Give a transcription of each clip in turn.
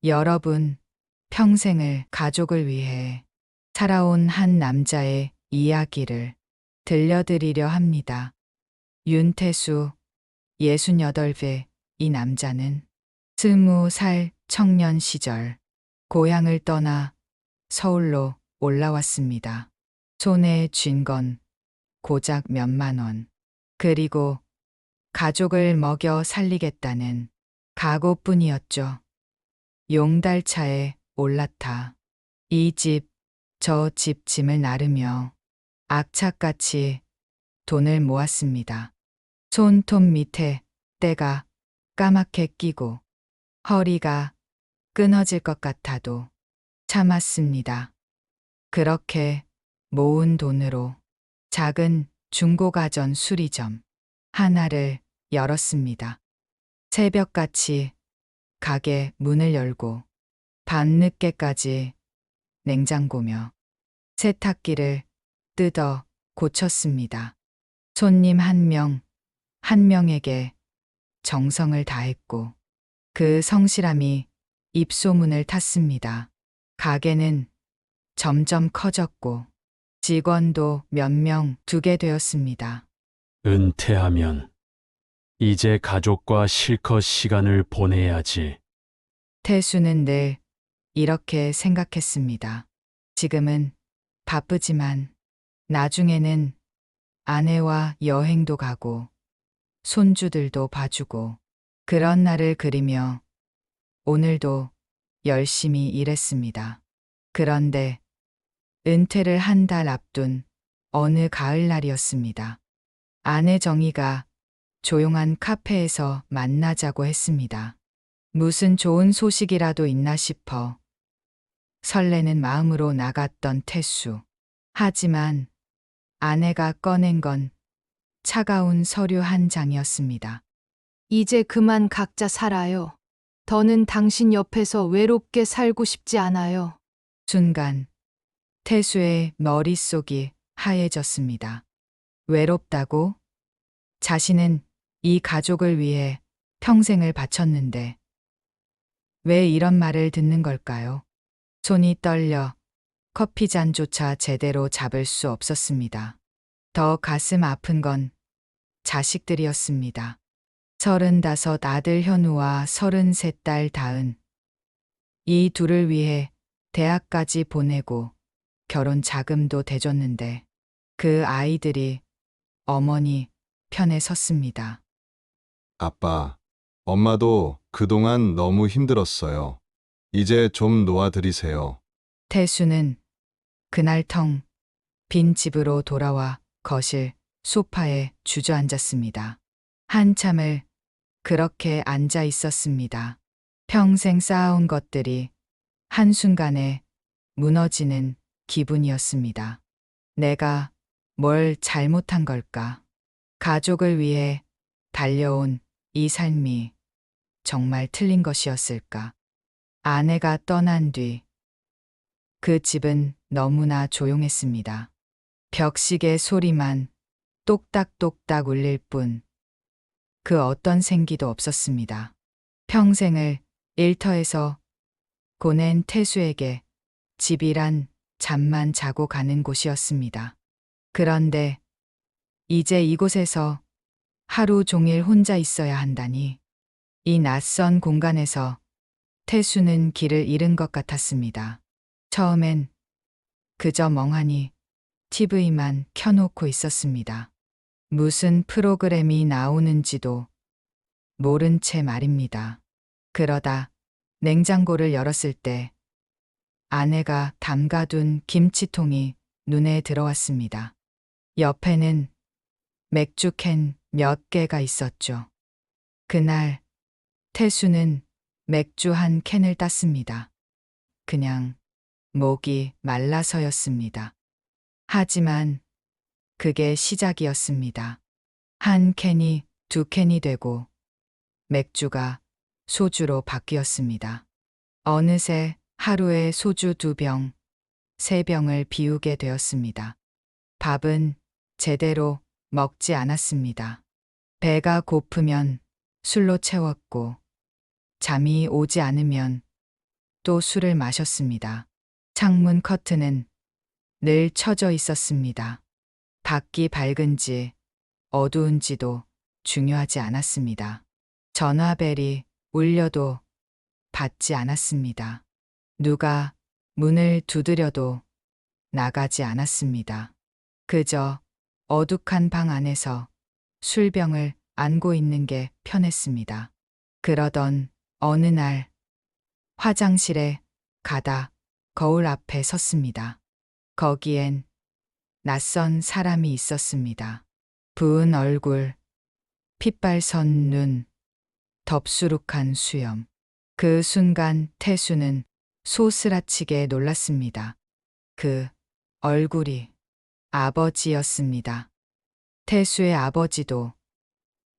여러분, 평생을 가족을 위해 살아온 한 남자의 이야기를 들려드리려 합니다. 윤태수, 68세. 이 남자는 20살 청년 시절 고향을 떠나 서울로 올라왔습니다. 손에 쥔 건 고작 몇만 원. 그리고 가족을 먹여 살리겠다는 각오뿐이었죠. 용달차에 올라타 이 집, 저 집 짐을 나르며 악착같이 돈을 모았습니다. 손톱 밑에 때가 까맣게 끼고 허리가 끊어질 것 같아도 참았습니다. 그렇게 모은 돈으로 작은 중고가전 수리점 하나를 열었습니다. 새벽같이 가게 문을 열고 밤늦게까지 냉장고며 세탁기를 뜯어 고쳤습니다. 손님 한 명, 한 명에게 정성을 다했고 그 성실함이 입소문을 탔습니다. 가게는 점점 커졌고 직원도 몇 명 두게 되었습니다. 은퇴하면 이제 가족과 실컷 시간을 보내야지. 태수는 늘 이렇게 생각했습니다. 지금은 바쁘지만 나중에는 아내와 여행도 가고 손주들도 봐주고 그런 날을 그리며 오늘도 열심히 일했습니다. 그런데 은퇴를 한 달 앞둔 어느 가을날이었습니다. 아내 정희가 조용한 카페에서 만나자고 했습니다. 무슨 좋은 소식이라도 있나 싶어 설레는 마음으로 나갔던 태수. 하지만 아내가 꺼낸 건 차가운 서류 한 장이었습니다. 이제 그만 각자 살아요. 더는 당신 옆에서 외롭게 살고 싶지 않아요. 순간 태수의 머릿속이 하얘졌습니다. 외롭다고? 자신은 이 가족을 위해 평생을 바쳤는데 왜 이런 말을 듣는 걸까요? 손이 떨려 커피 잔조차 제대로 잡을 수 없었습니다. 더 가슴 아픈 건 자식들이었습니다. 35 아들 현우와 33 딸 다은. 이 둘을 위해 대학까지 보내고 결혼 자금도 대줬는데 그 아이들이 어머니 편에 섰습니다. 아빠, 엄마도 그동안 너무 힘들었어요. 이제 좀 놓아드리세요. 태수는 그날 텅 빈 집으로 돌아와 거실 소파에 주저앉았습니다. 한참을 그렇게 앉아 있었습니다. 평생 쌓아온 것들이 한순간에 무너지는 기분이었습니다. 내가 뭘 잘못한 걸까? 가족을 위해 달려온 이 삶이 정말 틀린 것이었을까? 아내가 떠난 뒤 그 집은 너무나 조용했습니다. 벽시계 소리만 똑딱똑딱 울릴 뿐 그 어떤 생기도 없었습니다. 평생을 일터에서 보낸 태수에게 집이란 잠만 자고 가는 곳이었습니다. 그런데 이제 이곳에서 하루 종일 혼자 있어야 한다니 이 낯선 공간에서 태수는 길을 잃은 것 같았습니다. 처음엔 그저 멍하니 TV만 켜놓고 있었습니다. 무슨 프로그램이 나오는지도 모른 채 말입니다. 그러다 냉장고를 열었을 때 아내가 담가둔 김치통이 눈에 들어왔습니다. 옆에는 맥주캔 몇 개가 있었죠. 그날 태수는 맥주 한 캔을 땄습니다. 그냥 목이 말라서였습니다. 하지만 그게 시작이었습니다. 한 캔이 두 캔이 되고 맥주가 소주로 바뀌었습니다. 어느새 하루에 소주 2병, 3병을 비우게 되었습니다. 밥은 제대로 먹지 않았습니다. 배가 고프면 술로 채웠고 잠이 오지 않으면 또 술을 마셨습니다. 창문 커튼은 늘 쳐져 있었습니다. 밖이 밝은지 어두운지도 중요하지 않았습니다. 전화벨이 울려도 받지 않았습니다. 누가 문을 두드려도 나가지 않았습니다. 그저 어둑한 방 안에서 술병을 안고 있는 게 편했습니다. 그러던 어느 날 화장실에 가다 거울 앞에 섰습니다. 거기엔 낯선 사람이 있었습니다. 부은 얼굴, 핏발선 눈, 덥수룩한 수염. 그 순간 태수는 소스라치게 놀랐습니다. 그 얼굴이 아버지였습니다. 태수의 아버지도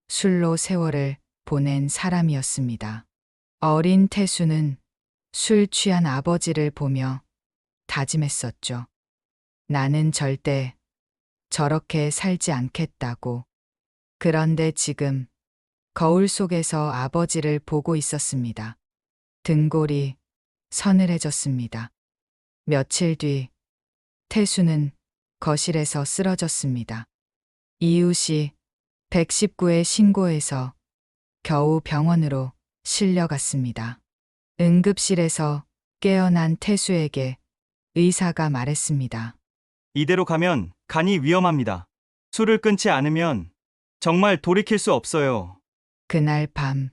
술로 세월을 보낸 사람이었습니다. 어린 태수는 술 취한 아버지를 보며 다짐했었죠. 나는 절대 저렇게 살지 않겠다고. 그런데 지금 거울 속에서 아버지를 보고 있었습니다. 등골이 서늘해졌습니다. 며칠 뒤 태수는 거실에서 쓰러졌습니다. 이웃이 119에 신고해서 겨우 병원으로 실려갔습니다. 응급실에서 깨어난 태수에게 의사가 말했습니다. 이대로 가면 간이 위험합니다. 술을 끊지 않으면 정말 돌이킬 수 없어요. 그날 밤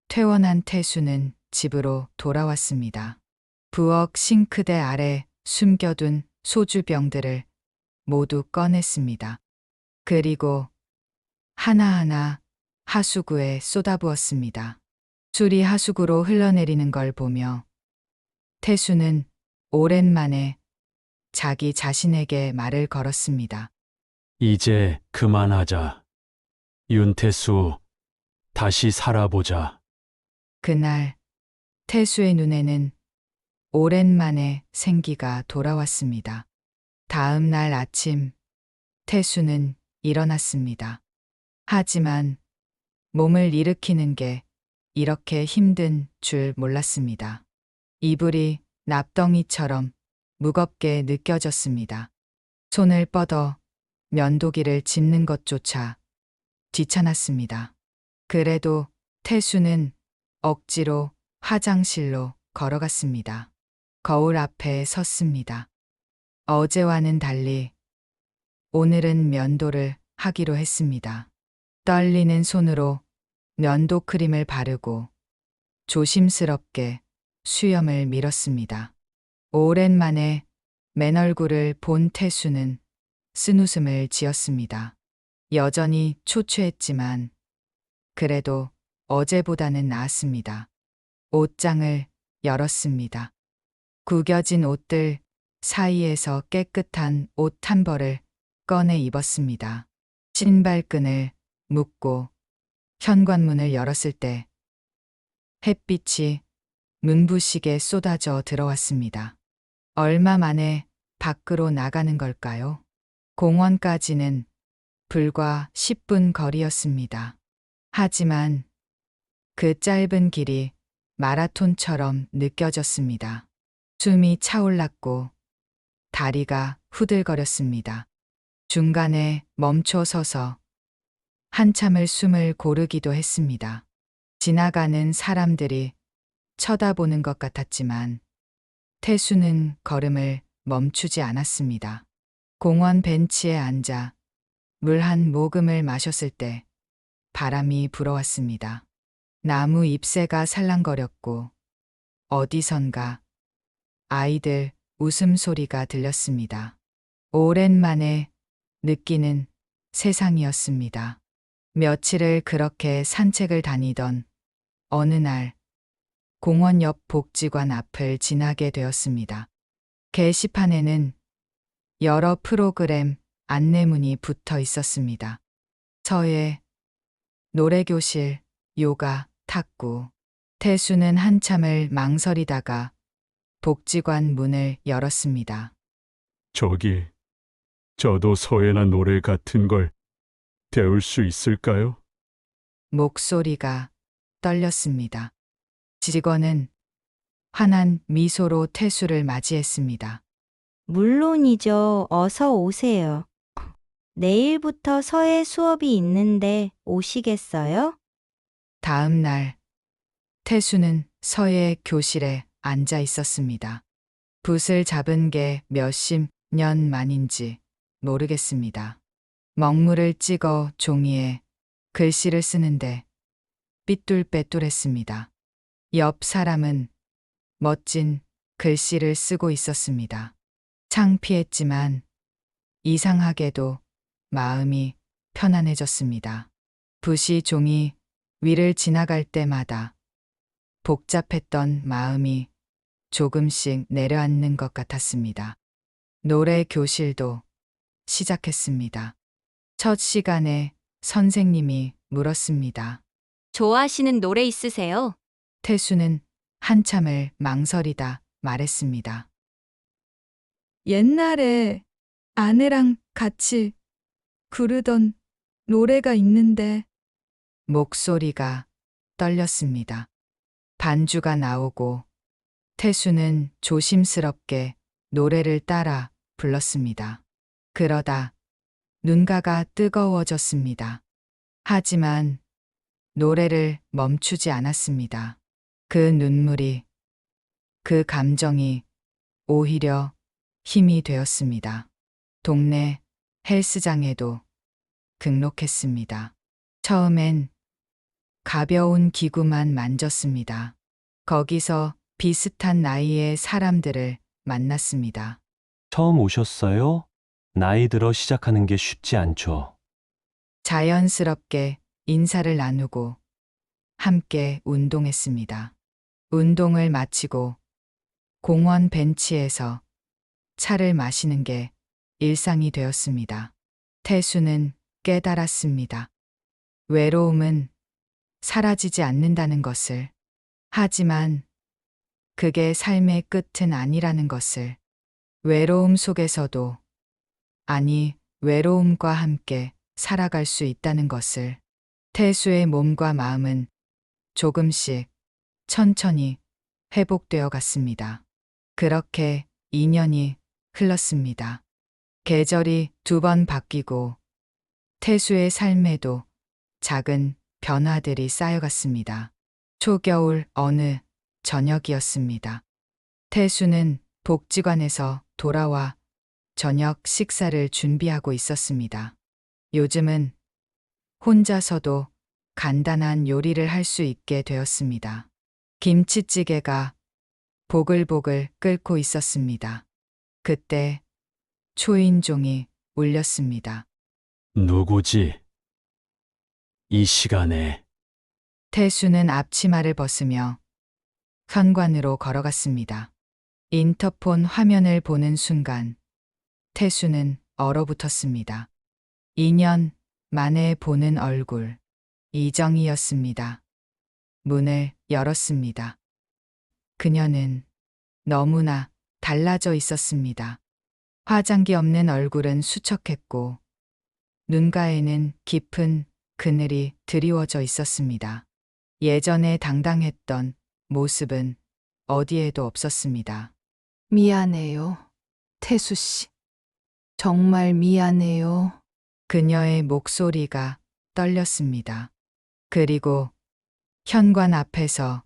퇴원한 태수는 집으로 돌아왔습니다. 부엌 싱크대 아래 숨겨둔 소주병들을 모두 꺼냈습니다. 그리고 하나하나 하수구에 쏟아부었습니다. 술이 하수구로 흘러내리는 걸 보며 태수는 오랜만에 자기 자신에게 말을 걸었습니다. 이제 그만하자. 윤태수, 다시 살아보자. 그날 태수의 눈에는 오랜만에 생기가 돌아왔습니다. 다음 날 아침 태수는 일어났습니다. 하지만 몸을 일으키는 게 이렇게 힘든 줄 몰랐습니다. 이불이 납덩이처럼 무겁게 느껴졌습니다. 손을 뻗어 면도기를 짚는 것조차 귀찮았습니다. 그래도 태수는 억지로 화장실로 걸어갔습니다. 거울 앞에 섰습니다. 어제와는 달리 오늘은 면도를 하기로 했습니다. 떨리는 손으로 면도 크림을 바르고 조심스럽게 수염을 밀었습니다. 오랜만에 맨 얼굴을 본 태수는 쓴웃음을 지었습니다. 여전히 초췌했지만 그래도 어제보다는 나았습니다. 옷장을 열었습니다. 구겨진 옷들 사이에서 깨끗한 옷 한 벌을 꺼내 입었습니다. 신발끈을 묶고 현관문을 열었을 때 햇빛이 눈부시게 쏟아져 들어왔습니다. 얼마 만에 밖으로 나가는 걸까요? 공원까지는 불과 10분 거리였습니다. 하지만 그 짧은 길이 마라톤처럼 느껴졌습니다. 숨이 차올랐고 다리가 후들거렸습니다. 중간에 멈춰 서서 한참을 숨을 고르기도 했습니다. 지나가는 사람들이 쳐다보는 것 같았지만 태수는 걸음을 멈추지 않았습니다. 공원 벤치에 앉아 물 한 모금을 마셨을 때 바람이 불어왔습니다. 나무 잎새가 살랑거렸고 어디선가 아이들 웃음소리가 들렸습니다. 오랜만에 느끼는 세상이었습니다. 며칠을 그렇게 산책을 다니던 어느 날 공원 옆 복지관 앞을 지나게 되었습니다. 게시판에는 여러 프로그램 안내문이 붙어 있었습니다. 서예, 노래교실, 요가, 탁구. 태수는 한참을 망설이다가 복지관 문을 열었습니다. 저도 서예나 노래 같은 걸 배울 수 있을까요? 목소리가 떨렸습니다. 직원은 환한 미소로 태수를 맞이했습니다. 물론이죠. 어서 오세요. 내일부터 서예 수업이 있는데 오시겠어요? 다음 날 태수는 서예 교실에 앉아 있었습니다. 붓을 잡은 게 몇십 년 만인지 모르겠습니다. 먹물을 찍어 종이에 글씨를 쓰는데 삐뚤빼뚤했습니다. 옆 사람은 멋진 글씨를 쓰고 있었습니다. 창피했지만 이상하게도 마음이 편안해졌습니다. 붓이 종이 위를 지나갈 때마다 복잡했던 마음이 조금씩 내려앉는 것 같았습니다. 노래 교실도 시작했습니다. 첫 시간에 선생님이 물었습니다. 좋아하시는 노래 있으세요? 태수는 한참을 망설이다 말했습니다. 옛날에 아내랑 같이 부르던 노래가 있는데 목소리가 떨렸습니다. 반주가 나오고 태수는 조심스럽게 노래를 따라 불렀습니다. 그러다 눈가가 뜨거워졌습니다. 하지만 노래를 멈추지 않았습니다. 그 눈물이, 그 감정이 오히려 힘이 되었습니다. 동네 헬스장에도 등록했습니다. 처음엔 가벼운 기구만 만졌습니다. 거기서 비슷한 나이의 사람들을 만났습니다. 처음 오셨어요? 나이 들어 시작하는 게 쉽지 않죠. 자연스럽게 인사를 나누고 함께 운동했습니다. 운동을 마치고 공원 벤치에서 차를 마시는 게 일상이 되었습니다. 태수는 깨달았습니다. 외로움은 사라지지 않는다는 것을. 하지만 그게 삶의 끝은 아니라는 것을. 외로움 속에서도, 아니, 외로움과 함께 살아갈 수 있다는 것을. 태수의 몸과 마음은 조금씩 천천히 회복되어 갔습니다. 그렇게 2년이 흘렀습니다. 계절이 2번 바뀌고 태수의 삶에도 작은 변화들이 쌓여갔습니다. 초겨울 어느 저녁이었습니다. 태수는 복지관에서 돌아와 저녁 식사를 준비하고 있었습니다. 요즘은 혼자서도 간단한 요리를 할 수 있게 되었습니다. 김치찌개가 보글보글 끓고 있었습니다. 그때 초인종이 울렸습니다. 누구지? 이 시간에. 태수는 앞치마를 벗으며 현관으로 걸어갔습니다. 인터폰 화면을 보는 순간 태수는 얼어붙었습니다. 2년 만에 보는 얼굴, 이정희였습니다. 문을 열었습니다. 그녀는 너무나 달라져 있었습니다. 화장기 없는 얼굴은 수척했고 눈가에는 깊은 그늘이 드리워져 있었습니다. 예전에 당당했던 모습은 어디에도 없었습니다. 미안해요. 태수 씨. 정말 미안해요. 그녀의 목소리가 떨렸습니다. 그리고 현관 앞에서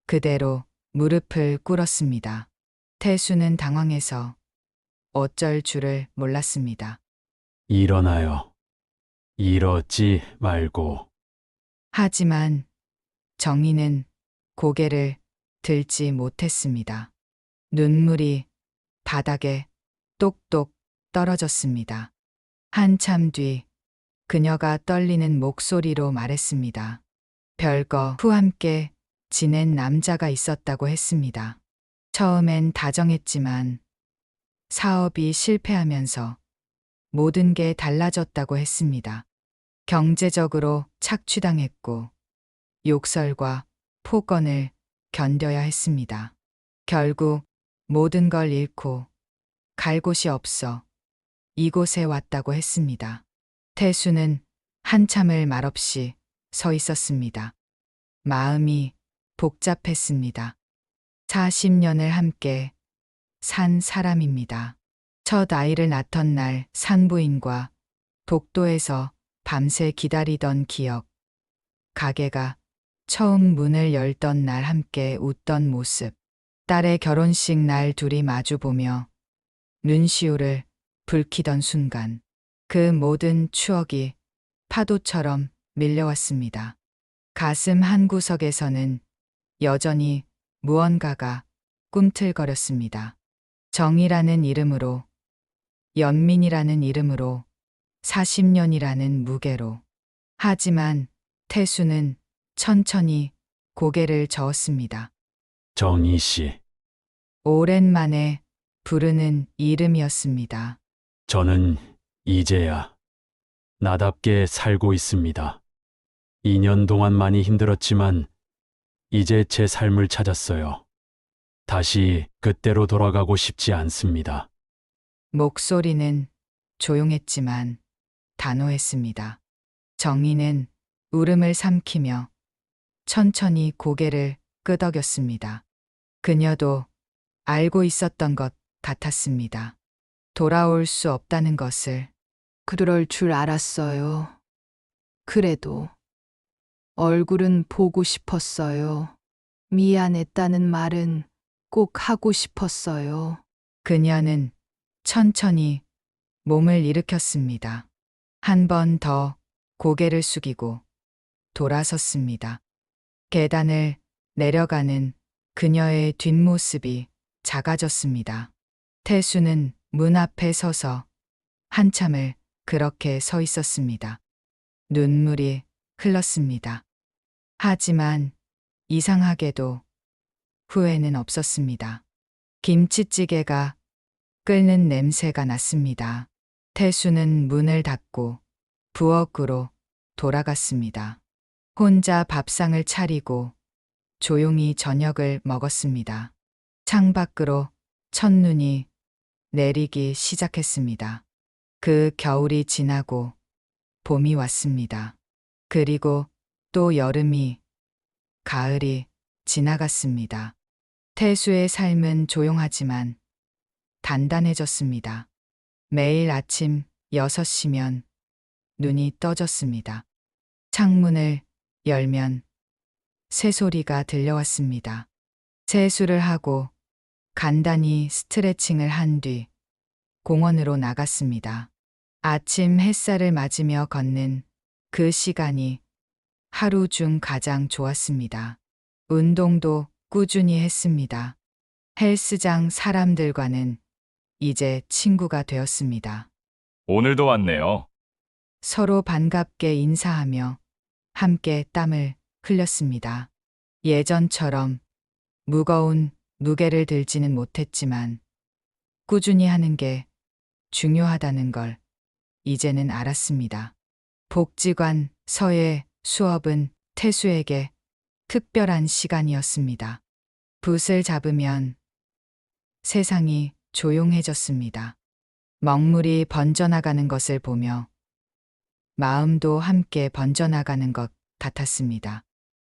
그대로 무릎을 꿇었습니다. 태수는 당황해서 어쩔 줄을 몰랐습니다. 일어나요. 이러지 말고. 하지만 정희는 고개를 들지 못했습니다. 눈물이 바닥에 똑똑 떨어졌습니다. 한참 뒤 그녀가 떨리는 목소리로 말했습니다. 별거 후 함께 지낸 남자가 있었다고 했습니다. 처음엔 다정했지만 사업이 실패하면서 모든 게 달라졌다고 했습니다. 경제적으로 착취당했고 욕설과 폭언을 견뎌야 했습니다. 결국 모든 걸 잃고 갈 곳이 없어 이곳에 왔다고 했습니다. 태수는 한참을 말없이 서 있었습니다. 마음이 복잡했습니다. 40년을 함께 산 사람입니다. 첫 아이를 낳던 날 산부인과 복도에서 밤새 기다리던 기억, 가게가 처음 문을 열던 날 함께 웃던 모습, 딸의 결혼식 날 둘이 마주보며 눈시울을 붉히던 순간, 그 모든 추억이 파도처럼 밀려왔습니다. 가슴 한구석에서는 여전히 무언가가 꿈틀거렸습니다. 정이라는 이름으로, 연민이라는 이름으로, 40년이라는 무게로. 하지만 태수는 천천히 고개를 저었습니다. 정희 씨, 오랜만에 부르는 이름이었습니다. 저는 이제야 나답게 살고 있습니다. 2년 동안 많이 힘들었지만 이제 제 삶을 찾았어요. 다시 그때로 돌아가고 싶지 않습니다. 목소리는 조용했지만 단호했습니다. 정희는 울음을 삼키며 천천히 고개를 끄덕였습니다. 그녀도 알고 있었던 것 같았습니다. 돌아올 수 없다는 것을. 그럴 줄 알았어요. 그래도 얼굴은 보고 싶었어요. 미안했다는 말은 꼭 하고 싶었어요. 그녀는 천천히 몸을 일으켰습니다. 한 번 더 고개를 숙이고 돌아섰습니다. 계단을 내려가는 그녀의 뒷모습이 작아졌습니다. 태수는 문 앞에 서서 한참을 그렇게 서 있었습니다. 눈물이 흘렀습니다. 하지만 이상하게도 후회는 없었습니다. 김치찌개가 끓는 냄새가 났습니다. 태수는 문을 닫고 부엌으로 돌아갔습니다. 혼자 밥상을 차리고 조용히 저녁을 먹었습니다. 창밖으로 첫눈이 내리기 시작했습니다. 그 겨울이 지나고 봄이 왔습니다. 그리고 또 여름이, 가을이 지나갔습니다. 태수의 삶은 조용하지만 단단해졌습니다. 매일 아침 6시면 눈이 떠졌습니다. 창문을 열면 새소리가 들려왔습니다. 세수를 하고 간단히 스트레칭을 한 뒤 공원으로 나갔습니다. 아침 햇살을 맞으며 걷는 그 시간이 하루 중 가장 좋았습니다. 운동도 꾸준히 했습니다. 헬스장 사람들과는 이제 친구가 되었습니다. 오늘도 왔네요. 서로 반갑게 인사하며 함께 땀을 흘렸습니다. 예전처럼 무거운 무게를 들지는 못했지만 꾸준히 하는 게 중요하다는 걸 이제는 알았습니다. 복지관 서예 수업은 태수에게 특별한 시간이었습니다. 붓을 잡으면 세상이 조용해졌습니다. 먹물이 번져나가는 것을 보며 마음도 함께 번져나가는 것 같았습니다.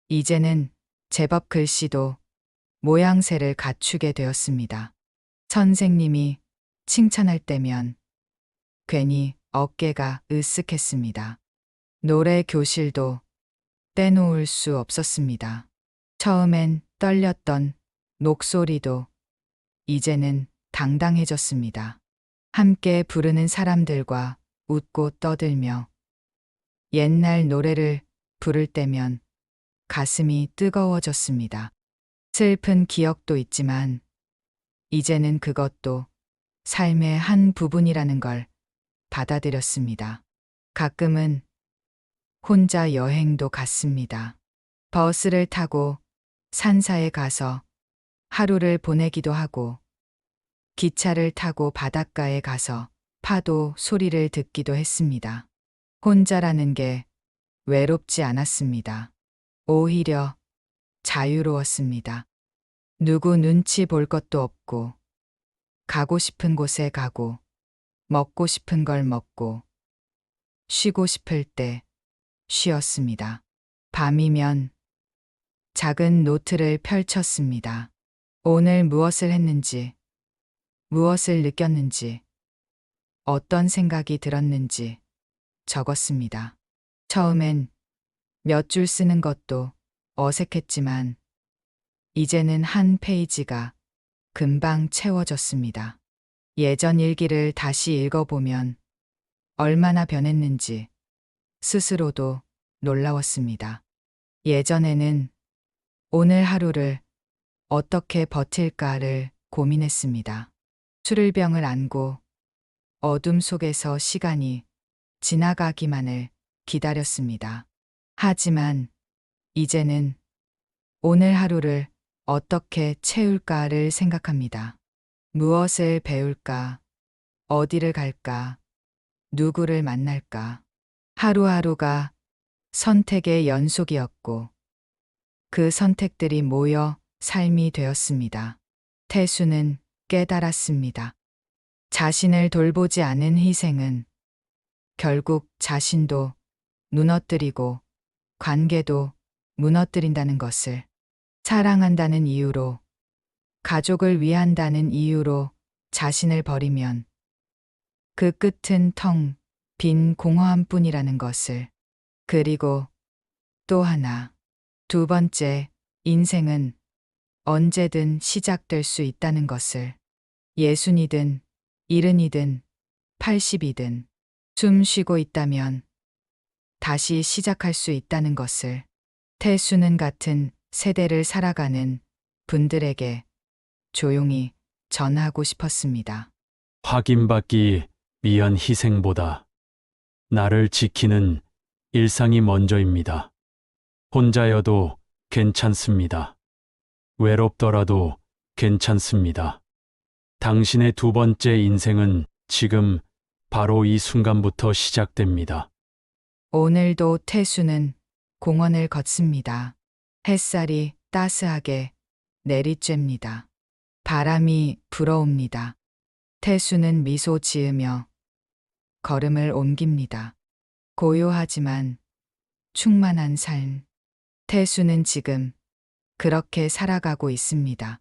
이제는 제법 글씨도 모양새를 갖추게 되었습니다. 선생님이 칭찬할 때면 괜히 어깨가 으쓱했습니다. 노래 교실도 떼놓을 수 없었습니다. 처음엔 떨렸던 목소리도 이제는 당당해졌습니다. 함께 부르는 사람들과 웃고 떠들며 옛날 노래를 부를 때면 가슴이 뜨거워졌습니다. 슬픈 기억도 있지만 이제는 그것도 삶의 한 부분이라는 걸 받아들였습니다. 가끔은 혼자 여행도 갔습니다. 버스를 타고 산사에 가서 하루를 보내기도 하고 기차를 타고 바닷가에 가서 파도 소리를 듣기도 했습니다. 혼자라는 게 외롭지 않았습니다. 오히려 자유로웠습니다. 누구 눈치 볼 것도 없고 가고 싶은 곳에 가고 먹고 싶은 걸 먹고 쉬고 싶을 때 쉬었습니다. 밤이면 작은 노트를 펼쳤습니다. 오늘 무엇을 했는지, 무엇을 느꼈는지, 어떤 생각이 들었는지 적었습니다. 처음엔 몇 줄 쓰는 것도 어색했지만 이제는 한 페이지가 금방 채워졌습니다. 예전 일기를 다시 읽어보면 얼마나 변했는지 스스로도 놀라웠습니다. 예전에는 오늘 하루를 어떻게 버틸까를 고민했습니다. 술을병을 안고 어둠 속에서 시간이 지나가기만을 기다렸습니다. 하지만 이제는 오늘 하루를 어떻게 채울까를 생각합니다. 무엇을 배울까? 어디를 갈까? 누구를 만날까? 하루하루가 선택의 연속이었고 그 선택들이 모여 삶이 되었습니다. 태수는 깨달았습니다. 자신을 돌보지 않은 희생은 결국 자신도 무너뜨리고 관계도 무너뜨린다는 것을, 사랑한다는 이유로, 가족을 위한다는 이유로 자신을 버리면 그 끝은 텅 빈 공허함 뿐이라는 것을, 그리고 또 하나, 두 번째, 인생은 언제든 시작될 수 있다는 것을, 60이든 70이든 80이든 숨 쉬고 있다면 다시 시작할 수 있다는 것을, 태수는 같은 세대를 살아가는 분들에게 조용히 전하고 싶었습니다. 확인받기 위한 희생보다 나를 지키는 일상이 먼저입니다. 혼자여도 괜찮습니다. 외롭더라도 괜찮습니다. 당신의 두 번째 인생은 지금 바로 이 순간부터 시작됩니다. 오늘도 태수는 공원을 걷습니다. 햇살이 따스하게 내리쬐입니다. 바람이 불어옵니다. 태수는 미소 지으며 걸음을 옮깁니다. 고요하지만 충만한 삶. 태수는 지금 그렇게 살아가고 있습니다.